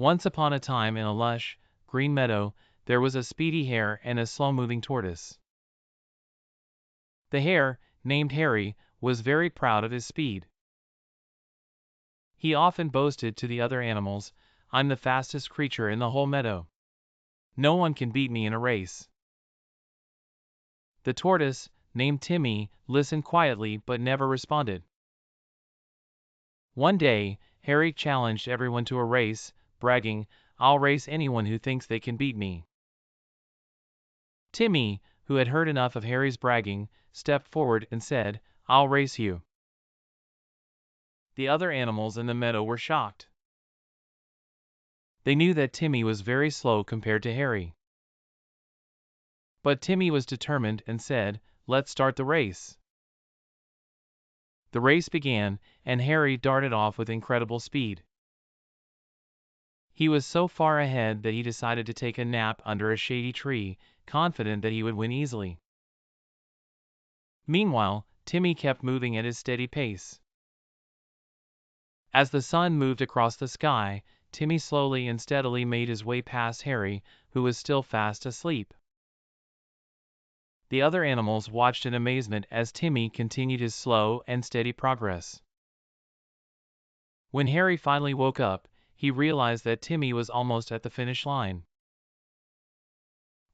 Once upon a time in a lush, green meadow, there was a speedy hare and a slow-moving tortoise. The hare, named Harry, was very proud of his speed. He often boasted to the other animals, "I'm the fastest creature in the whole meadow. No one can beat me in a race." The tortoise, named Timmy, listened quietly but never responded. One day, Harry challenged everyone to a race, bragging, "I'll race anyone who thinks they can beat me." Timmy, who had heard enough of Harry's bragging, stepped forward and said, "I'll race you." The other animals in the meadow were shocked. They knew that Timmy was very slow compared to Harry. But Timmy was determined and said, "Let's start the race." The race began, and Harry darted off with incredible speed. He was so far ahead that he decided to take a nap under a shady tree, confident that he would win easily. Meanwhile, Timmy kept moving at his steady pace. As the sun moved across the sky, Timmy slowly and steadily made his way past Harry, who was still fast asleep. The other animals watched in amazement as Timmy continued his slow and steady progress. When Harry finally woke up, he realized that Timmy was almost at the finish line.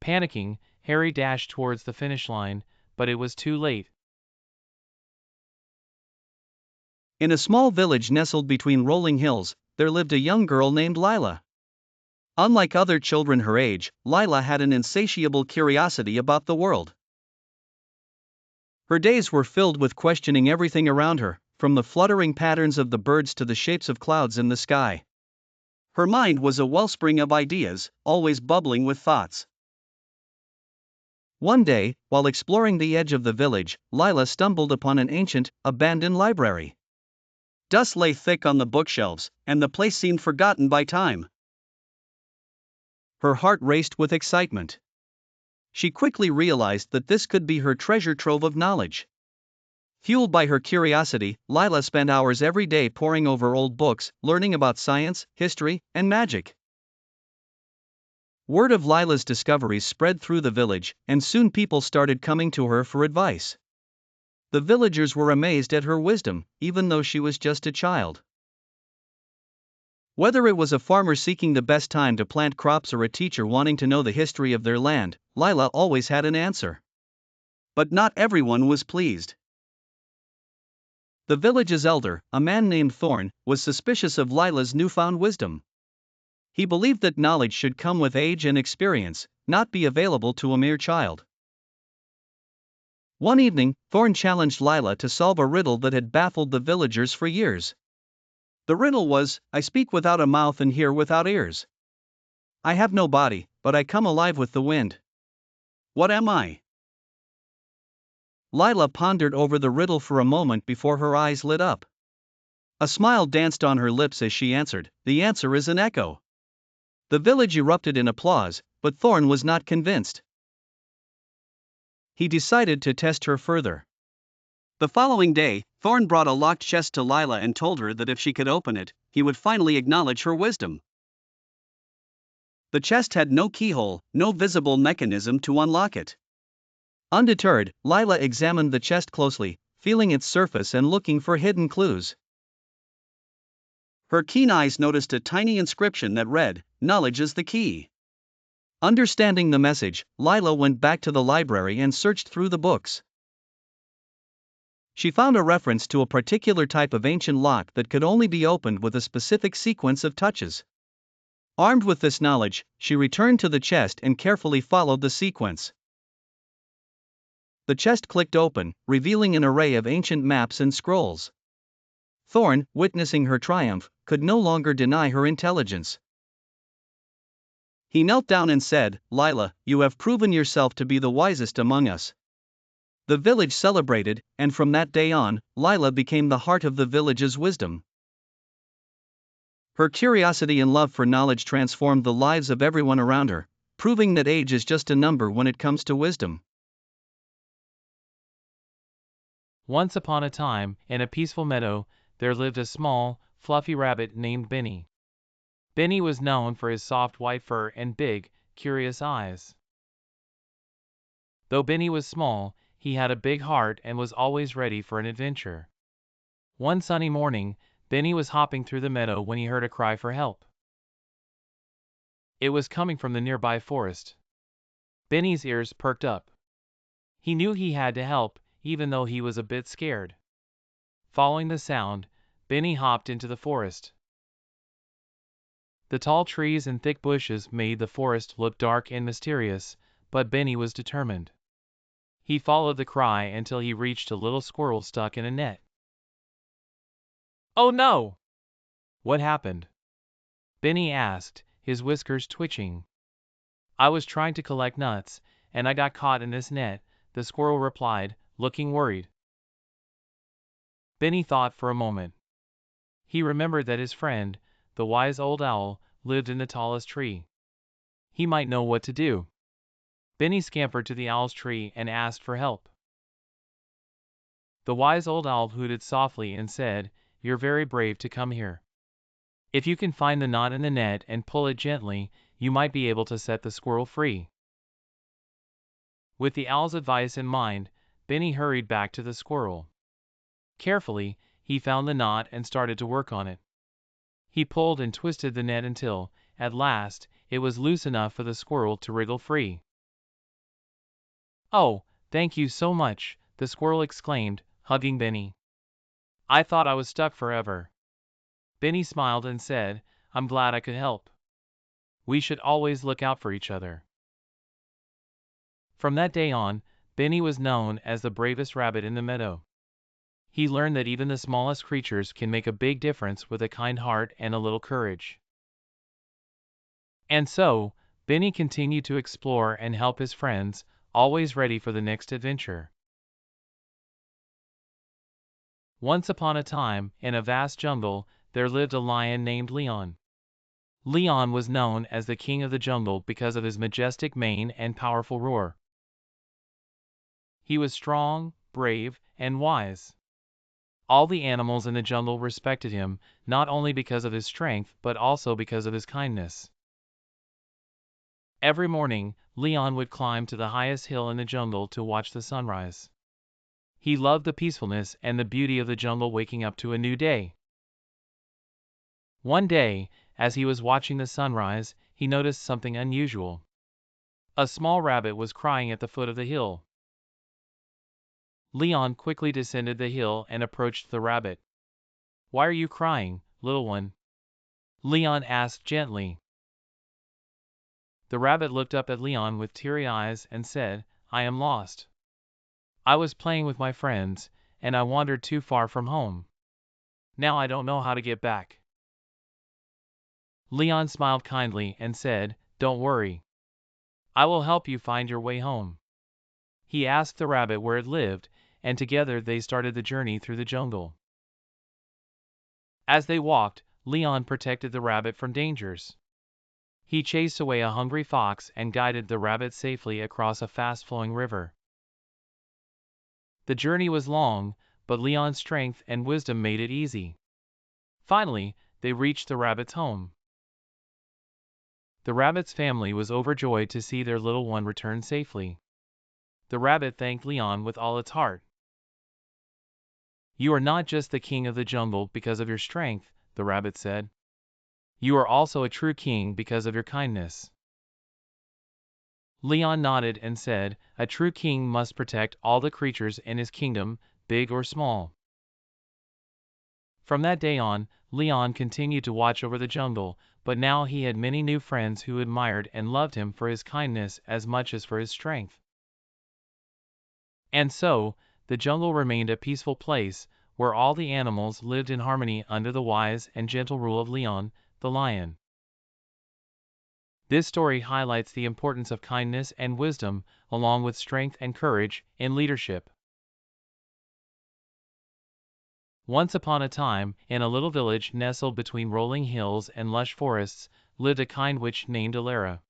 Panicking, Harry dashed towards the finish line, but it was too late. In a small village nestled between rolling hills, there lived a young girl named Lila. Unlike other children her age, Lila had an insatiable curiosity about the world. Her days were filled with questioning everything around her, from the fluttering patterns of the birds to the shapes of clouds in the sky. Her mind was a wellspring of ideas, always bubbling with thoughts. One day, while exploring the edge of the village, Lila stumbled upon an ancient, abandoned library. Dust lay thick on the bookshelves, and the place seemed forgotten by time. Her heart raced with excitement. She quickly realized that this could be her treasure trove of knowledge. Fueled by her curiosity, Lila spent hours every day poring over old books, learning about science, history, and magic. Word of Lila's discoveries spread through the village, and soon people started coming to her for advice. The villagers were amazed at her wisdom, even though she was just a child. Whether it was a farmer seeking the best time to plant crops or a teacher wanting to know the history of their land, Lila always had an answer. But not everyone was pleased. The village's elder, a man named Thorn, was suspicious of Lila's newfound wisdom. He believed that knowledge should come with age and experience, not be available to a mere child. One evening, Thorn challenged Lila to solve a riddle that had baffled the villagers for years. The riddle was, "I speak without a mouth and hear without ears. I have no body, but I come alive with the wind. What am I?" Lila pondered over the riddle for a moment before her eyes lit up. A smile danced on her lips as she answered, "The answer is an echo." The village erupted in applause, but Thorn was not convinced. He decided to test her further. The following day, Thorn brought a locked chest to Lila and told her that if she could open it, he would finally acknowledge her wisdom. The chest had no keyhole, no visible mechanism to unlock it. Undeterred, Lila examined the chest closely, feeling its surface and looking for hidden clues. Her keen eyes noticed a tiny inscription that read, "Knowledge is the key." Understanding the message, Lila went back to the library and searched through the books. She found a reference to a particular type of ancient lock that could only be opened with a specific sequence of touches. Armed with this knowledge, she returned to the chest and carefully followed the sequence. The chest clicked open, revealing an array of ancient maps and scrolls. Thorn, witnessing her triumph, could no longer deny her intelligence. He knelt down and said, "Lila, you have proven yourself to be the wisest among us." The village celebrated, and from that day on, Lila became the heart of the village's wisdom. Her curiosity and love for knowledge transformed the lives of everyone around her, proving that age is just a number when it comes to wisdom. Once upon a time, in a peaceful meadow, there lived a small, fluffy rabbit named Benny. Benny was known for his soft white fur and big, curious eyes. Though Benny was small, he had a big heart and was always ready for an adventure. One sunny morning, Benny was hopping through the meadow when he heard a cry for help. It was coming from the nearby forest. Benny's ears perked up. He knew he had to help, even though he was a bit scared. Following the sound, Benny hopped into the forest. The tall trees and thick bushes made the forest look dark and mysterious, but Benny was determined. He followed the cry until he reached a little squirrel stuck in a net. "Oh no! What happened?" Benny asked, his whiskers twitching. "I was trying to collect nuts, and I got caught in this net," the squirrel replied, looking worried. Benny thought for a moment. He remembered that his friend, the wise old owl, lived in the tallest tree. He might know what to do. Benny scampered to the owl's tree and asked for help. The wise old owl hooted softly and said, "You're very brave to come here. If you can find the knot in the net and pull it gently, you might be able to set the squirrel free." With the owl's advice in mind, Benny hurried back to the squirrel. Carefully, he found the knot and started to work on it. He pulled and twisted the net until, at last, it was loose enough for the squirrel to wriggle free. "Oh, thank you so much," the squirrel exclaimed, hugging Benny. "I thought I was stuck forever." Benny smiled and said, "I'm glad I could help. We should always look out for each other." From that day on, Benny was known as the bravest rabbit in the meadow. He learned that even the smallest creatures can make a big difference with a kind heart and a little courage. And so, Benny continued to explore and help his friends, always ready for the next adventure. Once upon a time, in a vast jungle, there lived a lion named Leon. Leon was known as the king of the jungle because of his majestic mane and powerful roar. He was strong, brave, and wise. All the animals in the jungle respected him, not only because of his strength but also because of his kindness. Every morning, Leon would climb to the highest hill in the jungle to watch the sunrise. He loved the peacefulness and the beauty of the jungle waking up to a new day. One day, as he was watching the sunrise, he noticed something unusual. A small rabbit was crying at the foot of the hill. Leon quickly descended the hill and approached the rabbit. "Why are you crying, little one?" Leon asked gently. The rabbit looked up at Leon with teary eyes and said, "I am lost. I was playing with my friends, and I wandered too far from home. Now I don't know how to get back." Leon smiled kindly and said, "Don't worry. I will help you find your way home." He asked the rabbit where it lived, and together they started the journey through the jungle. As they walked, Leon protected the rabbit from dangers. He chased away a hungry fox and guided the rabbit safely across a fast-flowing river. The journey was long, but Leon's strength and wisdom made it easy. Finally, they reached the rabbit's home. The rabbit's family was overjoyed to see their little one return safely. The rabbit thanked Leon with all its heart. "You are not just the king of the jungle because of your strength," the rabbit said. "You are also a true king because of your kindness." Leon nodded and said, "A true king must protect all the creatures in his kingdom, big or small." From that day on, Leon continued to watch over the jungle, but now he had many new friends who admired and loved him for his kindness as much as for his strength. And so, the jungle remained a peaceful place, where all the animals lived in harmony under the wise and gentle rule of Leon, the lion. This story highlights the importance of kindness and wisdom, along with strength and courage, in leadership. Once upon a time, in a little village nestled between rolling hills and lush forests, lived a kind witch named Alara.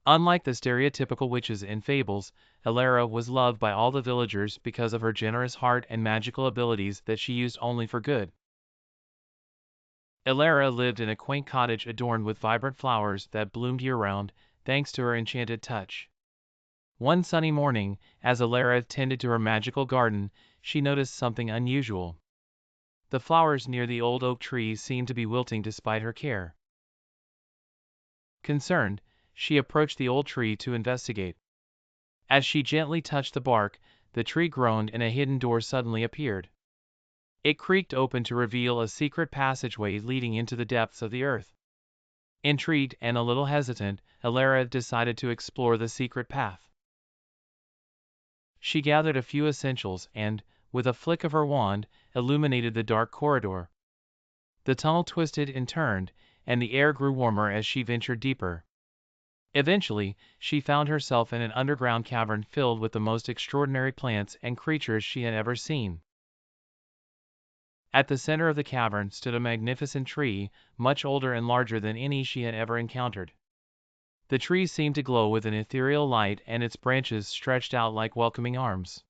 Unlike the stereotypical witches in fables, Alara was loved by all the villagers because of her generous heart and magical abilities that she used only for good. Elara lived in a quaint cottage adorned with vibrant flowers that bloomed year-round, thanks to her enchanted touch. One sunny morning, as Elara tended to her magical garden, she noticed something unusual. The flowers near the old oak tree seemed to be wilting despite her care. Concerned, she approached the old tree to investigate. As she gently touched the bark, the tree groaned and a hidden door suddenly appeared. It creaked open to reveal a secret passageway leading into the depths of the earth. Intrigued and a little hesitant, Elara decided to explore the secret path. She gathered a few essentials and, with a flick of her wand, illuminated the dark corridor. The tunnel twisted and turned, and the air grew warmer as she ventured deeper. Eventually, she found herself in an underground cavern filled with the most extraordinary plants and creatures she had ever seen. At the center of the cavern stood a magnificent tree, much older and larger than any she had ever encountered. The tree seemed to glow with an ethereal light and its branches stretched out like welcoming arms.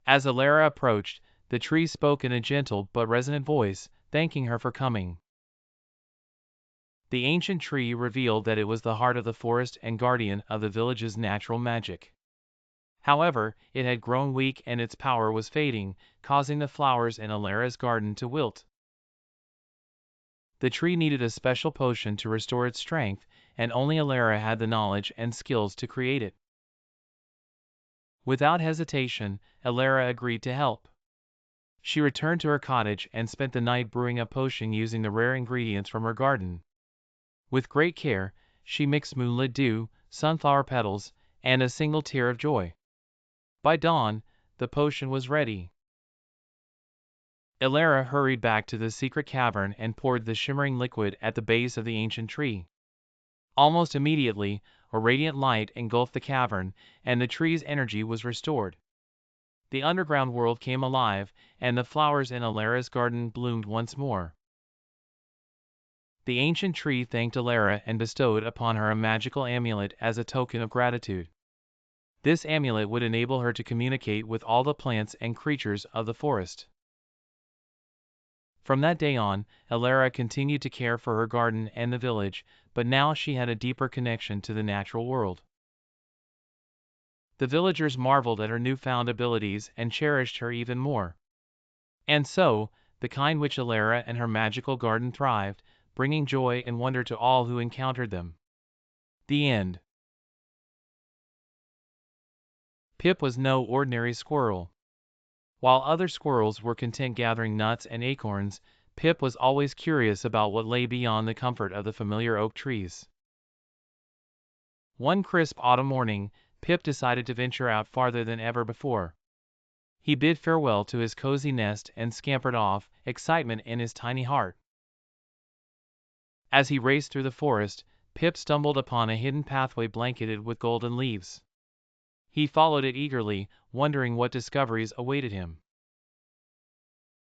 As Elara approached, the tree spoke in a gentle but resonant voice, thanking her for coming. The ancient tree revealed that it was the heart of the forest and guardian of the village's natural magic. However, it had grown weak and its power was fading, causing the flowers in Elara's garden to wilt. The tree needed a special potion to restore its strength, and only Elara had the knowledge and skills to create it. Without hesitation, Elara agreed to help. She returned to her cottage and spent the night brewing a potion using the rare ingredients from her garden. With great care, she mixed moonlit dew, sunflower petals, and a single tear of joy. By dawn, the potion was ready. Elara hurried back to the secret cavern and poured the shimmering liquid at the base of the ancient tree. Almost immediately, a radiant light engulfed the cavern, and the tree's energy was restored. The underground world came alive, and the flowers in Elara's garden bloomed once more. The ancient tree thanked Elara and bestowed upon her a magical amulet as a token of gratitude. This amulet would enable her to communicate with all the plants and creatures of the forest. From that day on, Elara continued to care for her garden and the village, but now she had a deeper connection to the natural world. The villagers marveled at her newfound abilities and cherished her even more. And so, the kind which Elara and her magical garden thrived, bringing joy and wonder to all who encountered them. The end. Pip was no ordinary squirrel. While other squirrels were content gathering nuts and acorns, Pip was always curious about what lay beyond the comfort of the familiar oak trees. One crisp autumn morning, Pip decided to venture out farther than ever before. He bid farewell to his cozy nest and scampered off, excitement in his tiny heart. As he raced through the forest, Pip stumbled upon a hidden pathway blanketed with golden leaves. He followed it eagerly, wondering what discoveries awaited him.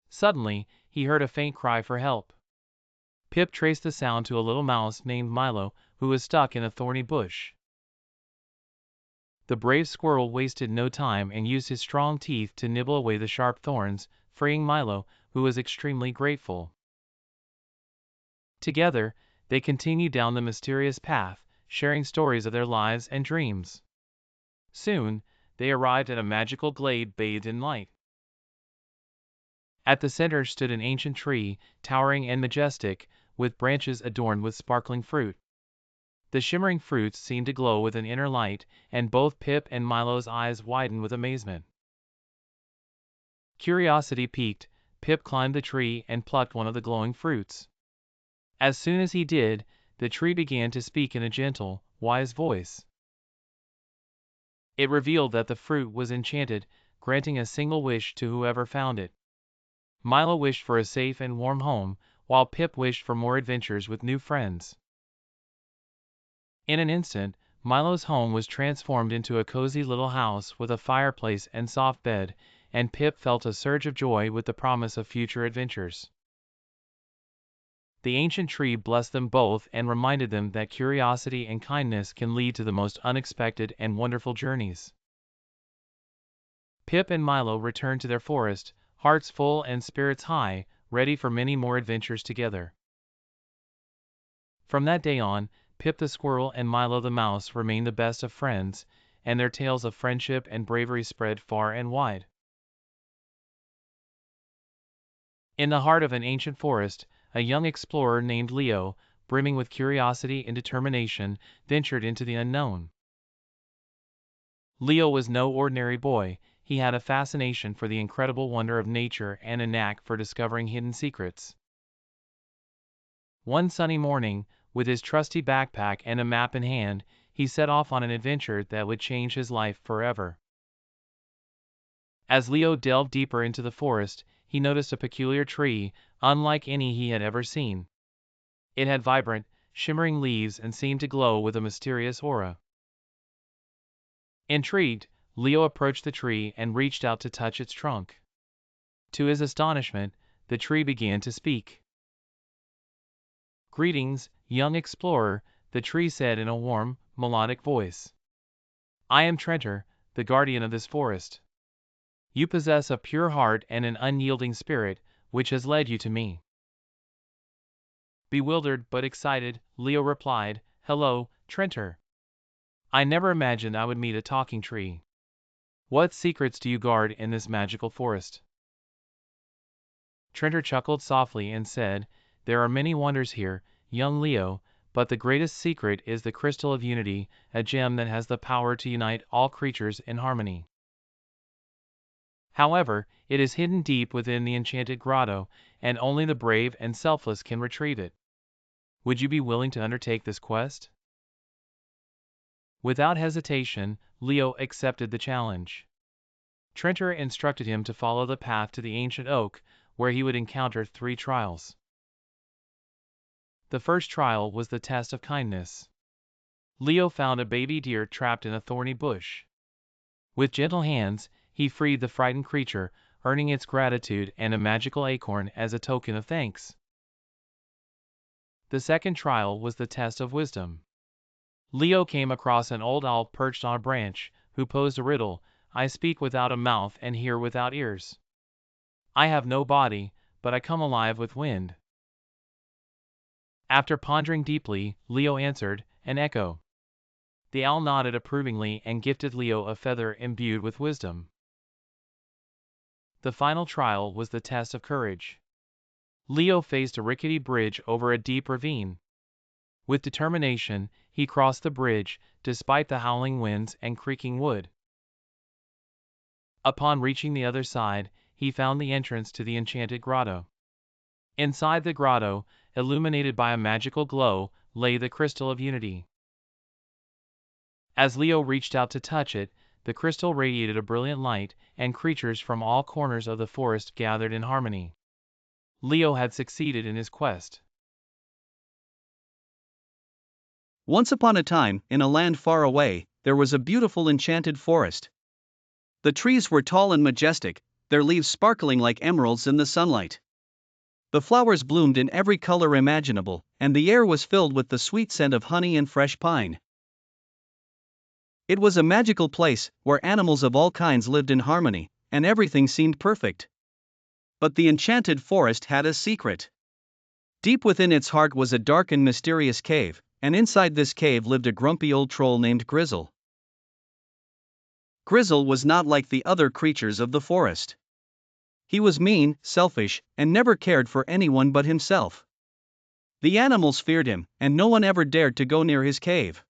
Suddenly, he heard a faint cry for help. Pip traced the sound to a little mouse named Milo, who was stuck in a thorny bush. The brave squirrel wasted no time and used his strong teeth to nibble away the sharp thorns, freeing Milo, who was extremely grateful. Together, they continued down the mysterious path, sharing stories of their lives and dreams. Soon, they arrived at a magical glade bathed in light. At the center stood an ancient tree, towering and majestic, with branches adorned with sparkling fruit. The shimmering fruits seemed to glow with an inner light, and both Pip and Milo's eyes widened with amazement. Curiosity piqued, Pip climbed the tree and plucked one of the glowing fruits. As soon as he did, the tree began to speak in a gentle, wise voice. It revealed that the fruit was enchanted, granting a single wish to whoever found it. Milo wished for a safe and warm home, while Pip wished for more adventures with new friends. In an instant, Milo's home was transformed into a cozy little house with a fireplace and soft bed, and Pip felt a surge of joy with the promise of future adventures. The ancient tree blessed them both and reminded them that curiosity and kindness can lead to the most unexpected and wonderful journeys. Pip and Milo returned to their forest, hearts full and spirits high, ready for many more adventures together. From that day on, Pip the Squirrel and Milo the Mouse remained the best of friends, and their tales of friendship and bravery spread far and wide. In the heart of an ancient forest, a young explorer named Leo, brimming with curiosity and determination, ventured into the unknown. Leo was no ordinary boy. He had a fascination for the incredible wonder of nature and a knack for discovering hidden secrets. One sunny morning, with his trusty backpack and a map in hand, he set off on an adventure that would change his life forever. As Leo delved deeper into the forest, he noticed a peculiar tree, unlike any he had ever seen. It had vibrant, shimmering leaves and seemed to glow with a mysterious aura. Intrigued, Leo approached the tree and reached out to touch its trunk. To his astonishment, the tree began to speak. "Greetings, young explorer," the tree said in a warm, melodic voice. "I am Trentor, the guardian of this forest. You possess a pure heart and an unyielding spirit, which has led you to me." Bewildered but excited, Leo replied, "Hello, Trentor. I never imagined I would meet a talking tree. What secrets do you guard in this magical forest?" Trentor chuckled softly and said, "There are many wonders here, young Leo, but the greatest secret is the Crystal of Unity, a gem that has the power to unite all creatures in harmony. However, it is hidden deep within the enchanted grotto, and only the brave and selfless can retrieve it. Would you be willing to undertake this quest?" Without hesitation, Leo accepted the challenge. Trentor instructed him to follow the path to the ancient oak, where he would encounter 3 trials. The first trial was the test of kindness. Leo found a baby deer trapped in a thorny bush. With gentle hands, he freed the frightened creature, earning its gratitude and a magical acorn as a token of thanks. The second trial was the test of wisdom. Leo came across an old owl perched on a branch, who posed a riddle: "I speak without a mouth and hear without ears. I have no body, but I come alive with wind." After pondering deeply, Leo answered, "An echo." The owl nodded approvingly and gifted Leo a feather imbued with wisdom. The final trial was the test of courage. Leo faced a rickety bridge over a deep ravine. With determination, he crossed the bridge, despite the howling winds and creaking wood. Upon reaching the other side, he found the entrance to the enchanted grotto. Inside the grotto, illuminated by a magical glow, lay the Crystal of Unity. As Leo reached out to touch it, the crystal radiated a brilliant light, and creatures from all corners of the forest gathered in harmony. Leo had succeeded in his quest. Once upon a time, in a land far away, there was a beautiful enchanted forest. The trees were tall and majestic, their leaves sparkling like emeralds in the sunlight. The flowers bloomed in every color imaginable, and the air was filled with the sweet scent of honey and fresh pine. It was a magical place, where animals of all kinds lived in harmony, and everything seemed perfect. But the enchanted forest had a secret. Deep within its heart was a dark and mysterious cave, and inside this cave lived a grumpy old troll named Grizzle. Grizzle was not like the other creatures of the forest. He was mean, selfish, and never cared for anyone but himself. The animals feared him, and no one ever dared to go near his cave.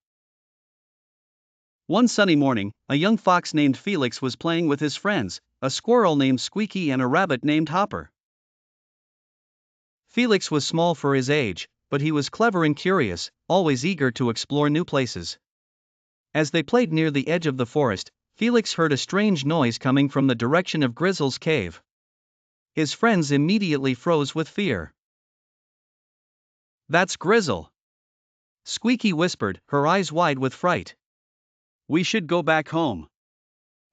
One sunny morning, a young fox named Felix was playing with his friends, a squirrel named Squeaky and a rabbit named Hopper. Felix was small for his age, but he was clever and curious, always eager to explore new places. As they played near the edge of the forest, Felix heard a strange noise coming from the direction of Grizzle's cave. His friends immediately froze with fear. "That's Grizzle," Squeaky whispered, her eyes wide with fright. "We should go back home."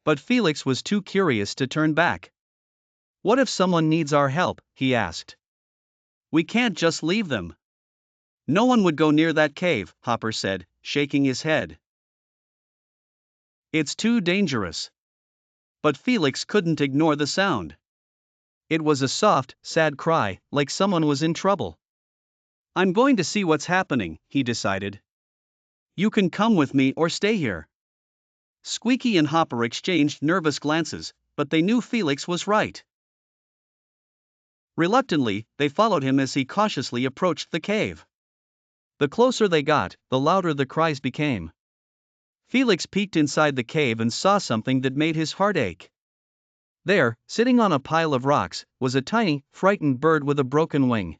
But Felix was too curious to turn back. "What if someone needs our help?" he asked. "We can't just leave them." "No one would go near that cave," Hopper said, shaking his head. "It's too dangerous." But Felix couldn't ignore the sound. It was a soft, sad cry, like someone was in trouble. I'm going to see what's happening, he decided. You can come with me or stay here. Squeaky and Hopper exchanged nervous glances, but they knew Felix was right. Reluctantly, they followed him as he cautiously approached the cave. The closer they got, the louder the cries became. Felix peeked inside the cave and saw something that made his heart ache. There, sitting on a pile of rocks, was a tiny, frightened bird with a broken wing.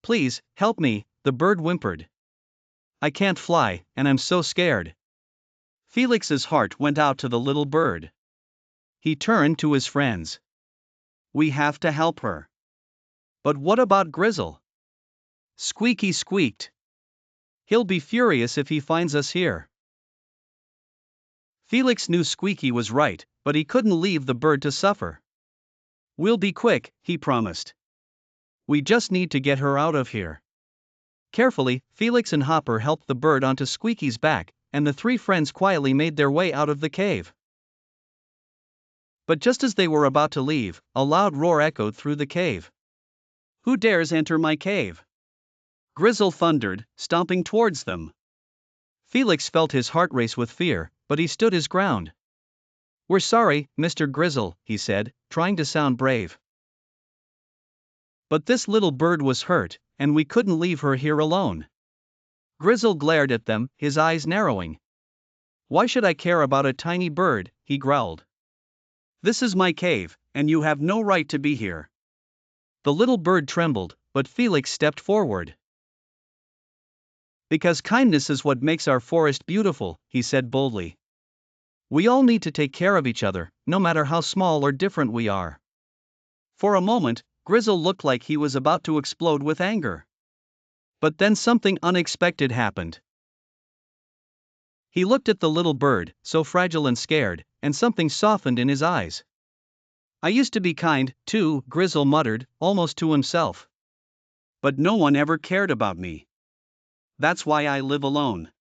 Please, help me, the bird whimpered. I can't fly, and I'm so scared. Felix's heart went out to the little bird. He turned to his friends. We have to help her. But what about Grizzle? Squeaky squeaked. He'll be furious if he finds us here. Felix knew Squeaky was right, but he couldn't leave the bird to suffer. We'll be quick, he promised. We just need to get her out of here. Carefully, Felix and Hopper helped the bird onto Squeaky's back, and the three friends quietly made their way out of the cave. But just as they were about to leave, a loud roar echoed through the cave. Who dares enter my cave? Grizzle thundered, stomping towards them. Felix felt his heart race with fear, but he stood his ground. We're sorry, Mr. Grizzle, he said, trying to sound brave. But this little bird was hurt, and we couldn't leave her here alone. Grizzle glared at them, his eyes narrowing. Why should I care about a tiny bird, he growled. This is my cave, and you have no right to be here. The little bird trembled, but Felix stepped forward. Because kindness is what makes our forest beautiful, he said boldly. We all need to take care of each other, no matter how small or different we are. For a moment, Grizzle looked like he was about to explode with anger. But then something unexpected happened. He looked at the little bird, so fragile and scared, and something softened in his eyes. I used to be kind, too, Grizzle muttered, almost to himself. But no one ever cared about me. That's why I live alone.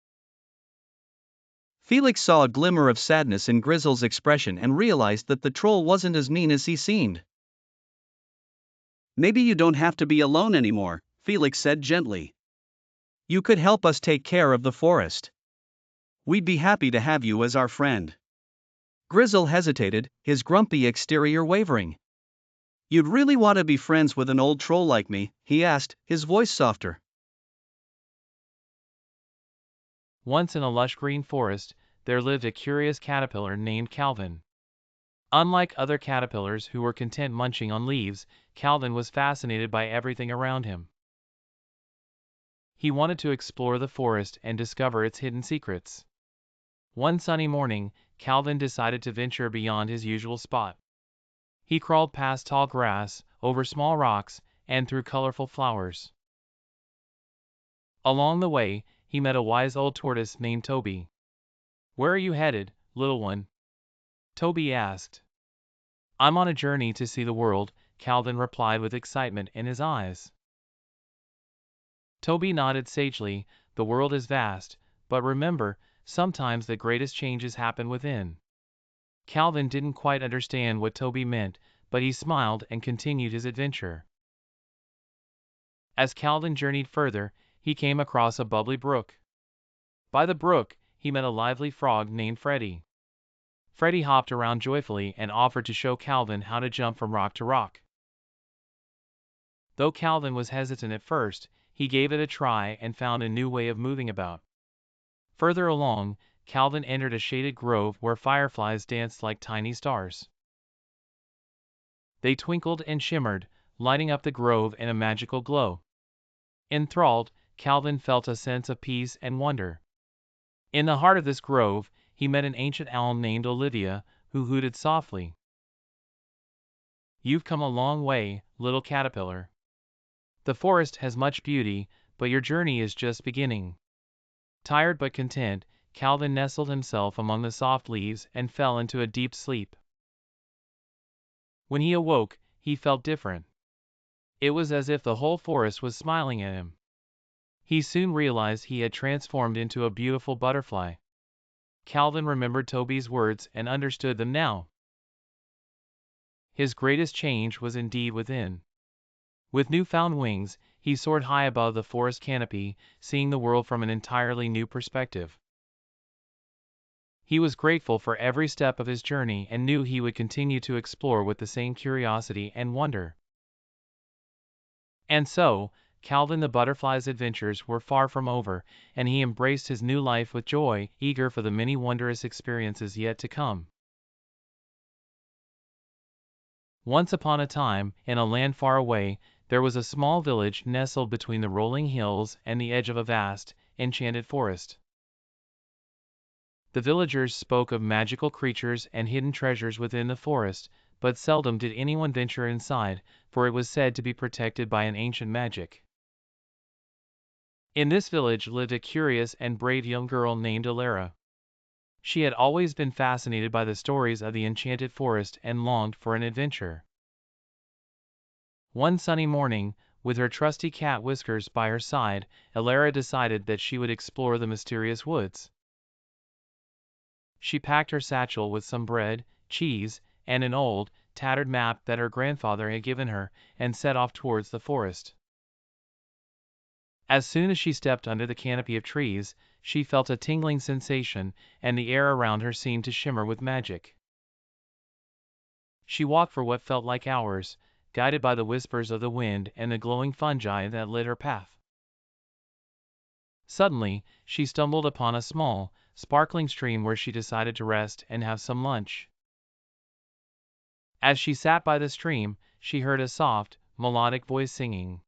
Felix saw a glimmer of sadness in Grizzle's expression and realized that the troll wasn't as mean as he seemed. Maybe you don't have to be alone anymore, Felix said gently. You could help us take care of the forest. We'd be happy to have you as our friend. Grizzle hesitated, his grumpy exterior wavering. You'd really want to be friends with an old troll like me? He asked, his voice softer. Once in a lush green forest, there lived a curious caterpillar named Calvin. Unlike other caterpillars who were content munching on leaves, Calvin was fascinated by everything around him. He wanted to explore the forest and discover its hidden secrets. One sunny morning, Calvin decided to venture beyond his usual spot. He crawled past tall grass, over small rocks, and through colorful flowers. Along the way, he met a wise old tortoise named Toby. Where are you headed, little one? Toby asked. I'm on a journey to see the world, Calvin replied with excitement in his eyes. Toby nodded sagely. The world is vast, but remember, sometimes the greatest changes happen within. Calvin didn't quite understand what Toby meant, but he smiled and continued his adventure. As Calvin journeyed further, he came across a bubbly brook. By the brook, he met a lively frog named Freddy. Freddy hopped around joyfully and offered to show Calvin how to jump from rock to rock. Though Calvin was hesitant at first, he gave it a try and found a new way of moving about. Further along, Calvin entered a shaded grove where fireflies danced like tiny stars. They twinkled and shimmered, lighting up the grove in a magical glow. Enthralled, Calvin felt a sense of peace and wonder. In the heart of this grove, he met an ancient owl named Olivia, who hooted softly. You've come a long way, little caterpillar. The forest has much beauty, but your journey is just beginning. Tired but content, Calvin nestled himself among the soft leaves and fell into a deep sleep. When he awoke, he felt different. It was as if the whole forest was smiling at him. He soon realized he had transformed into a beautiful butterfly. Calvin remembered Toby's words and understood them now. His greatest change was indeed within. With newfound wings, he soared high above the forest canopy, seeing the world from an entirely new perspective. He was grateful for every step of his journey and knew he would continue to explore with the same curiosity and wonder. And so, Calvin the butterfly's adventures were far from over, and he embraced his new life with joy, eager for the many wondrous experiences yet to come. Once upon a time, in a land far away, there was a small village nestled between the rolling hills and the edge of a vast, enchanted forest. The villagers spoke of magical creatures and hidden treasures within the forest, but seldom did anyone venture inside, for it was said to be protected by an ancient magic. In this village lived a curious and brave young girl named Alara. She had always been fascinated by the stories of the enchanted forest and longed for an adventure. One sunny morning, with her trusty cat Whiskers by her side, Alara decided that she would explore the mysterious woods. She packed her satchel with some bread, cheese, and an old, tattered map that her grandfather had given her, and set off towards the forest. As soon as she stepped under the canopy of trees, she felt a tingling sensation, and the air around her seemed to shimmer with magic. She walked for what felt like hours, guided by the whispers of the wind and the glowing fungi that lit her path. Suddenly, she stumbled upon a small, sparkling stream where she decided to rest and have some lunch. As she sat by the stream, she heard a soft, melodic voice singing.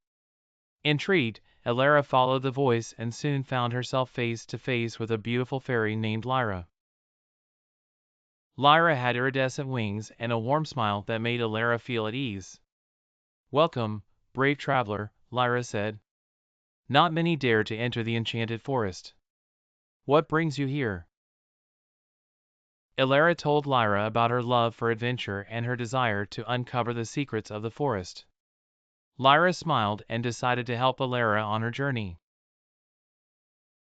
Intrigued, Alara followed the voice and soon found herself face to face with a beautiful fairy named Lyra. Lyra had iridescent wings and a warm smile that made Alara feel at ease. "Welcome, brave traveler," Lyra said. "Not many dare to enter the enchanted forest. What brings you here?" Alara told Lyra about her love for adventure and her desire to uncover the secrets of the forest. Lyra smiled and decided to help Alara on her journey.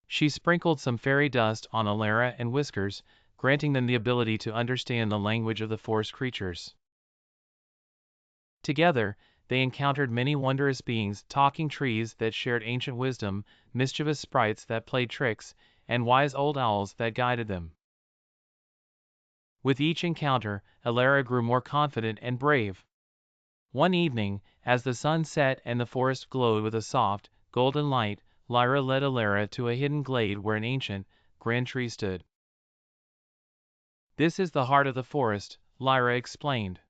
She sprinkled some fairy dust on Alara and Whiskers, granting them the ability to understand the language of the forest creatures. Together, they encountered many wondrous beings, talking trees that shared ancient wisdom, mischievous sprites that played tricks, and wise old owls that guided them. With each encounter, Alara grew more confident and brave. One evening, as the sun set and the forest glowed with a soft, golden light, Lyra led Alara to a hidden glade where an ancient, grand tree stood. "This is the heart of the forest," Lyra explained.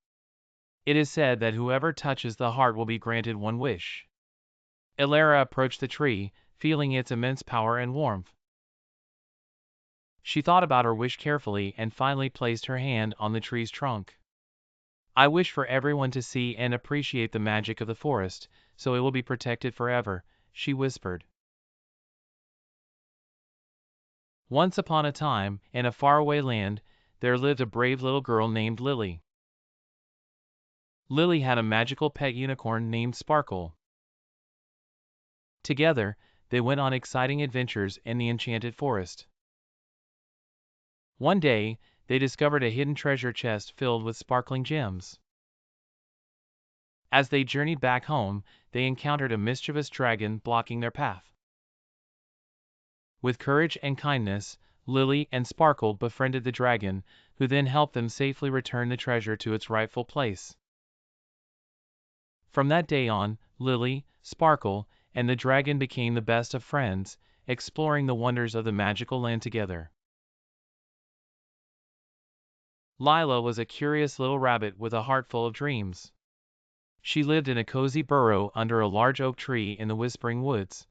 "It is said that whoever touches the heart will be granted one wish." Alara approached the tree, feeling its immense power and warmth. She thought about her wish carefully and finally placed her hand on the tree's trunk. "I wish for everyone to see and appreciate the magic of the forest, so it will be protected forever," she whispered. Once upon a time, in a faraway land, there lived a brave little girl named Lily. Lily had a magical pet unicorn named Sparkle. Together, they went on exciting adventures in the enchanted forest. One day, they discovered a hidden treasure chest filled with sparkling gems. As they journeyed back home, they encountered a mischievous dragon blocking their path. With courage and kindness, Lily and Sparkle befriended the dragon, who then helped them safely return the treasure to its rightful place. From that day on, Lily, Sparkle, and the dragon became the best of friends, exploring the wonders of the magical land together. Lila was a curious little rabbit with a heart full of dreams. She lived in a cozy burrow under a large oak tree in the Whispering Woods.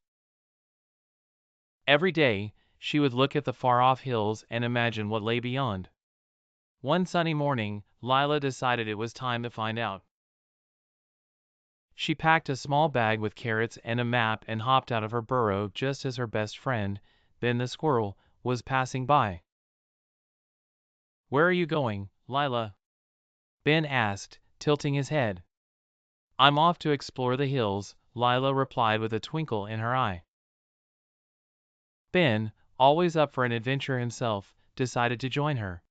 Every day, she would look at the far-off hills and imagine what lay beyond. One sunny morning, Lila decided it was time to find out. She packed a small bag with carrots and a map and hopped out of her burrow just as her best friend, Ben the squirrel, was passing by. "Where are you going, Lila?" Ben asked, tilting his head. "I'm off to explore the hills," Lila replied with a twinkle in her eye. Ben, always up for an adventure himself, decided to join her.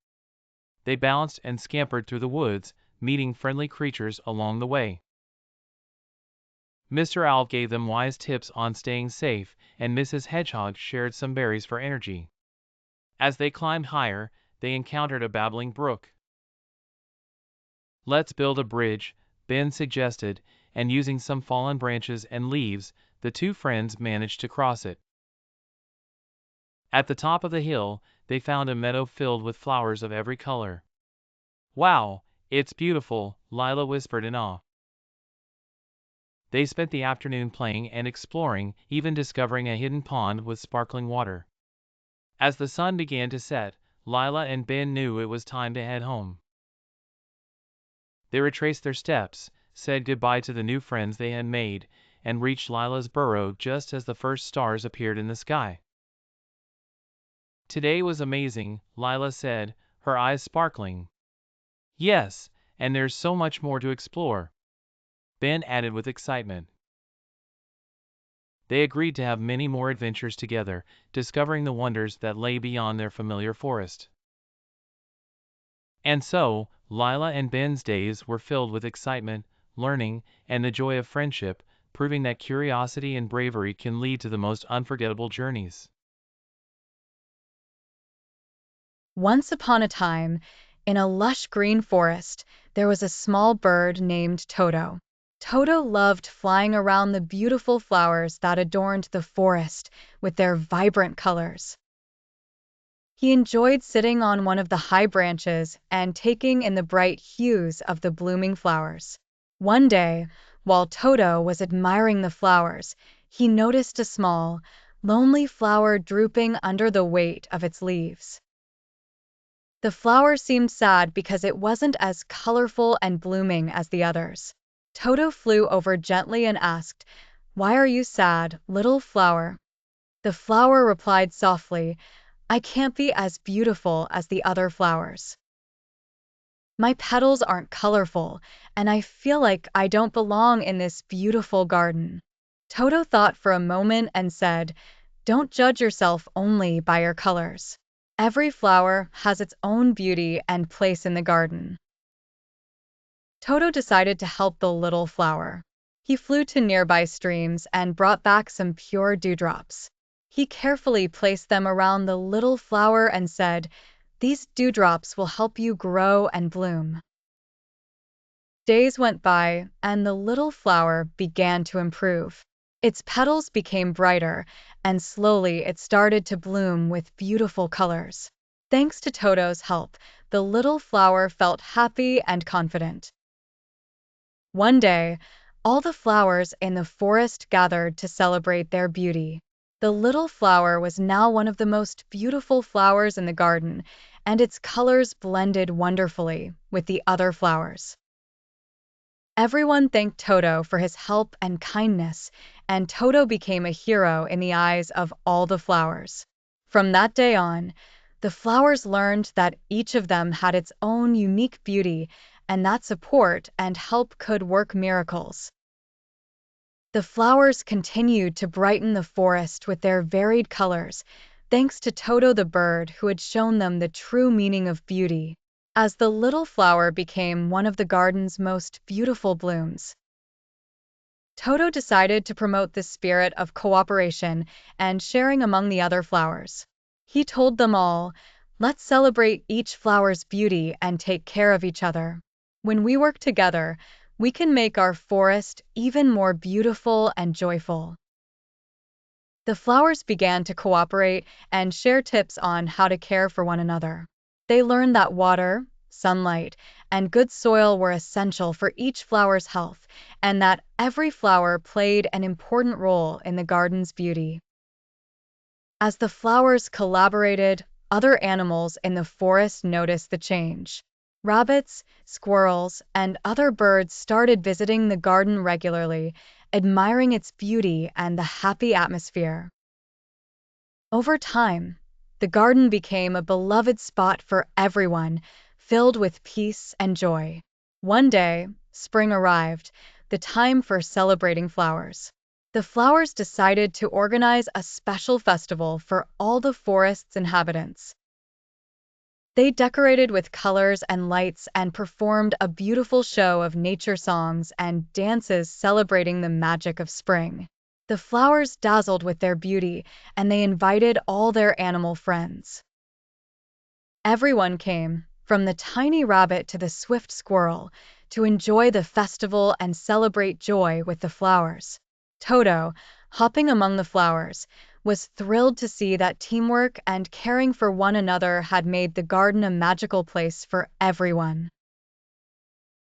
They bounced and scampered through the woods, meeting friendly creatures along the way. Mr. Owl gave them wise tips on staying safe, and Mrs. Hedgehog shared some berries for energy. As they climbed higher, they encountered a babbling brook. "Let's build a bridge," Ben suggested, and using some fallen branches and leaves, the two friends managed to cross it. At the top of the hill, they found a meadow filled with flowers of every color. "Wow, it's beautiful," Lila whispered in awe. They spent the afternoon playing and exploring, even discovering a hidden pond with sparkling water. As the sun began to set, Lila and Ben knew it was time to head home. They retraced their steps, said goodbye to the new friends they had made, and reached Lila's burrow just as the first stars appeared in the sky. "Today was amazing," Lila said, her eyes sparkling. "Yes, and there's so much more to explore," Ben added with excitement. They agreed to have many more adventures together, discovering the wonders that lay beyond their familiar forest. And so, Lila and Ben's days were filled with excitement, learning, and the joy of friendship, proving that curiosity and bravery can lead to the most unforgettable journeys. Once upon a time, in a lush green forest, there was a small bird named Toto. Toto loved flying around the beautiful flowers that adorned the forest with their vibrant colors. He enjoyed sitting on one of the high branches and taking in the bright hues of the blooming flowers. One day, while Toto was admiring the flowers, he noticed a small, lonely flower drooping under the weight of its leaves. The flower seemed sad because it wasn't as colorful and blooming as the others. Toto flew over gently and asked, "Why are you sad, little flower?" The flower replied softly, "I can't be as beautiful as the other flowers. My petals aren't colorful, and I feel like I don't belong in this beautiful garden." Toto thought for a moment and said, "Don't judge yourself only by your colors. Every flower has its own beauty and place in the garden." Toto decided to help the little flower. He flew to nearby streams and brought back some pure dewdrops. He carefully placed them around the little flower and said, "These dewdrops will help you grow and bloom." Days went by, and the little flower began to improve. Its petals became brighter, and slowly it started to bloom with beautiful colors. Thanks to Toto's help, the little flower felt happy and confident. One day, all the flowers in the forest gathered to celebrate their beauty. The little flower was now one of the most beautiful flowers in the garden, and its colors blended wonderfully with the other flowers. Everyone thanked Toto for his help and kindness, and Toto became a hero in the eyes of all the flowers. From that day on, the flowers learned that each of them had its own unique beauty, and that support and help could work miracles. The flowers continued to brighten the forest with their varied colors, thanks to Toto the bird who had shown them the true meaning of beauty. As the little flower became one of the garden's most beautiful blooms, Toto decided to promote the spirit of cooperation and sharing among the other flowers. He told them all, "Let's celebrate each flower's beauty and take care of each other. When we work together, we can make our forest even more beautiful and joyful." The flowers began to cooperate and share tips on how to care for one another. They learned that water, sunlight, and good soil were essential for each flower's health, and that every flower played an important role in the garden's beauty. As the flowers collaborated, other animals in the forest noticed the change. Rabbits, squirrels, and other birds started visiting the garden regularly, admiring its beauty and the happy atmosphere. Over time, the garden became a beloved spot for everyone, filled with peace and joy. One day, spring arrived, the time for celebrating flowers. The flowers decided to organize a special festival for all the forest's inhabitants. They decorated with colors and lights and performed a beautiful show of nature songs and dances celebrating the magic of spring. The flowers dazzled with their beauty, and they invited all their animal friends. Everyone came, from the tiny rabbit to the swift squirrel, to enjoy the festival and celebrate joy with the flowers. Toto, hopping among the flowers, was thrilled to see that teamwork and caring for one another had made the garden a magical place for everyone.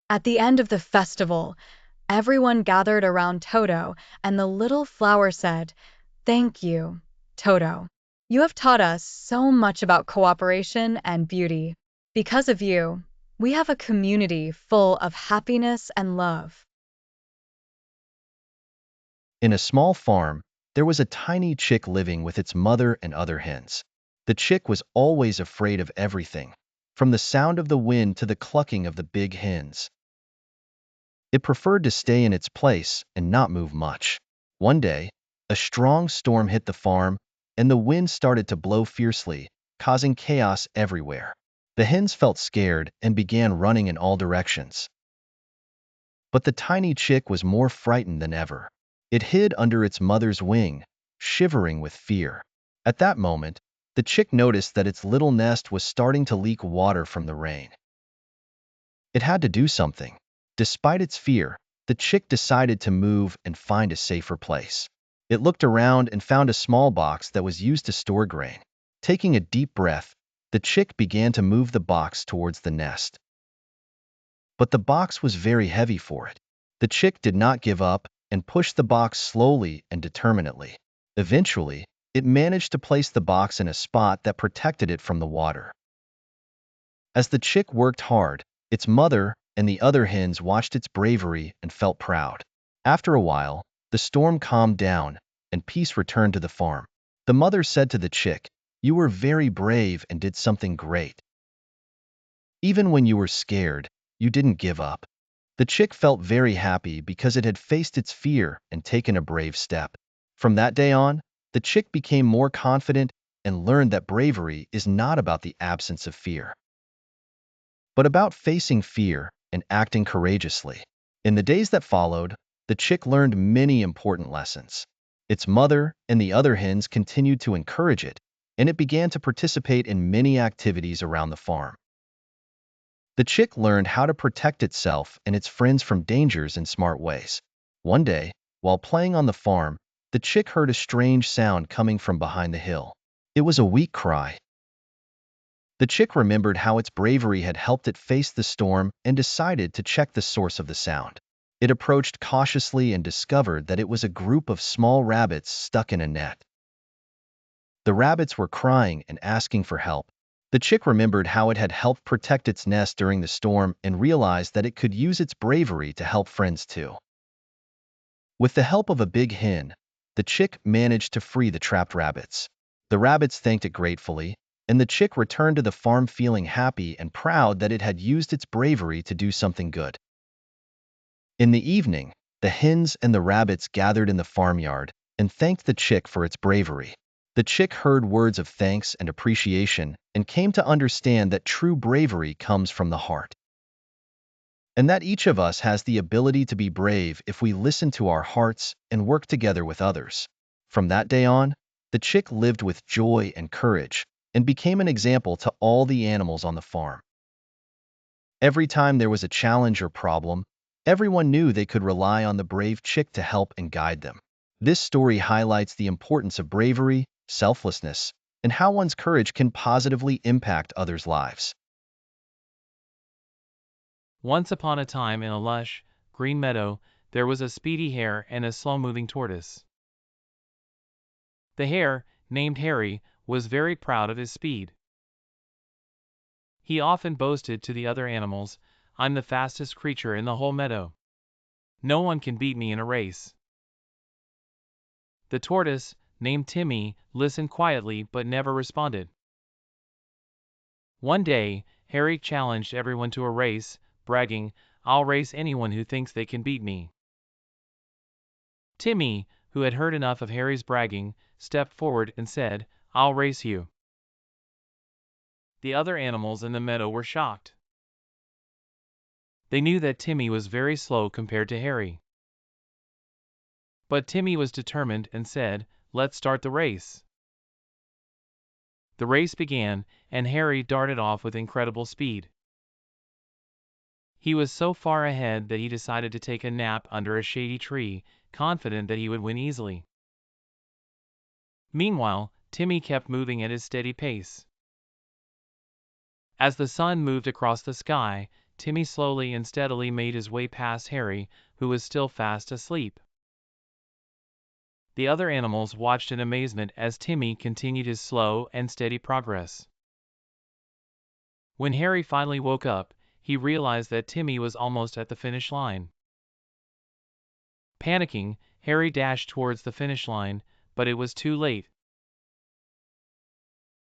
At the end of the festival, everyone gathered around Toto, and the little flower said, "Thank you, Toto. You have taught us so much about cooperation and beauty. Because of you, we have a community full of happiness and love." In a small farm, there was a tiny chick living with its mother and other hens. The chick was always afraid of everything, from the sound of the wind to the clucking of the big hens. It preferred to stay in its place and not move much. One day, a strong storm hit the farm, and the wind started to blow fiercely, causing chaos everywhere. The hens felt scared and began running in all directions. But the tiny chick was more frightened than ever. It hid under its mother's wing, shivering with fear. At that moment, the chick noticed that its little nest was starting to leak water from the rain. It had to do something. Despite its fear, the chick decided to move and find a safer place. It looked around and found a small box that was used to store grain. Taking a deep breath, the chick began to move the box towards the nest. But the box was very heavy for it. The chick did not give up and pushed the box slowly and determinedly. Eventually, it managed to place the box in a spot that protected it from the water. As the chick worked hard, its mother and the other hens watched its bravery and felt proud. After a while, the storm calmed down and peace returned to the farm. The mother said to the chick, "You were very brave and did something great. Even when you were scared, you didn't give up." The chick felt very happy because it had faced its fear and taken a brave step. From that day on, the chick became more confident and learned that bravery is not about the absence of fear, but about facing fear and acting courageously. In the days that followed, the chick learned many important lessons. Its mother and the other hens continued to encourage it, and it began to participate in many activities around the farm. The chick learned how to protect itself and its friends from dangers in smart ways. One day, while playing on the farm, the chick heard a strange sound coming from behind the hill. It was a weak cry. The chick remembered how its bravery had helped it face the storm and decided to check the source of the sound. It approached cautiously and discovered that it was a group of small rabbits stuck in a net. The rabbits were crying and asking for help. The chick remembered how it had helped protect its nest during the storm and realized that it could use its bravery to help friends too. With the help of a big hen, the chick managed to free the trapped rabbits. The rabbits thanked it gratefully, and the chick returned to the farm feeling happy and proud that it had used its bravery to do something good. In the evening, the hens and the rabbits gathered in the farmyard and thanked the chick for its bravery. The chick heard words of thanks and appreciation and came to understand that true bravery comes from the heart, and that each of us has the ability to be brave if we listen to our hearts and work together with others. From that day on, the chick lived with joy and courage and became an example to all the animals on the farm. Every time there was a challenge or problem, everyone knew they could rely on the brave chick to help and guide them. This story highlights the importance of bravery, selflessness, and how one's courage can positively impact others' lives. Once upon a time in a lush, green meadow, there was a speedy hare and a slow-moving tortoise. The hare, named Harry, was very proud of his speed. He often boasted to the other animals, "I'm the fastest creature in the whole meadow. No one can beat me in a race." The tortoise, named Timmy, listened quietly but never responded. One day, Harry challenged everyone to a race, bragging, "I'll race anyone who thinks they can beat me." Timmy, who had heard enough of Harry's bragging, stepped forward and said, "I'll race you." The other animals in the meadow were shocked. They knew that Timmy was very slow compared to Harry. But Timmy was determined and said, "Let's start the race." The race began, and Harry darted off with incredible speed. He was so far ahead that he decided to take a nap under a shady tree, confident that he would win easily. Meanwhile, Timmy kept moving at his steady pace. As the sun moved across the sky, Timmy slowly and steadily made his way past Harry, who was still fast asleep. The other animals watched in amazement as Timmy continued his slow and steady progress. When Harry finally woke up, he realized that Timmy was almost at the finish line. Panicking, Harry dashed towards the finish line, but it was too late.